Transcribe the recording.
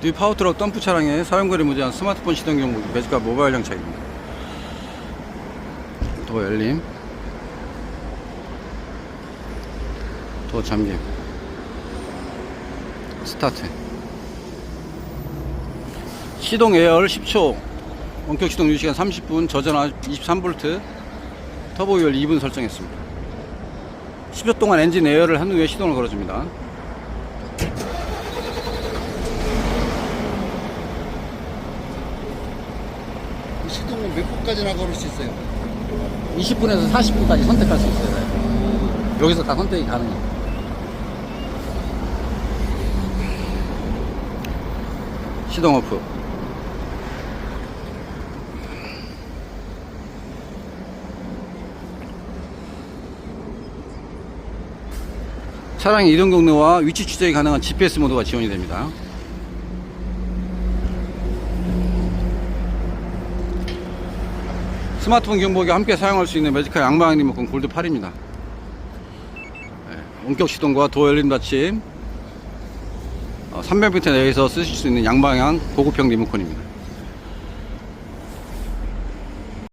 뉴 파워트럭 덤프 차량의 사용거리 무제한 스마트폰 시동 경보기 매지카 모바일 장착입니다. 도어 열림, 도어 잠김, 스타트, 시동 예열 10초, 원격 시동 유지시간 30분, 저전화 23V, 터보 유열 2분 설정했습니다. 10초 동안 엔진 에어를 한 후에 시동을 걸어줍니다. 시동은 몇 분까지나 걸을 수 있어요? 20분에서 40분까지 선택할 수 있어요. 여기서 다 선택이 가능해요. 시동 오프. 차량의 이동 경로와 위치 추적이 가능한 GPS 모드가 지원이 됩니다. 스마트폰 경보기와 함께 사용할 수 있는 매지카 양방향 리모컨 골드 8입니다. 원격 시동과 도어 열림 닫힘, 300m 내에서 쓰실 수 있는 양방향 고급형 리모컨입니다.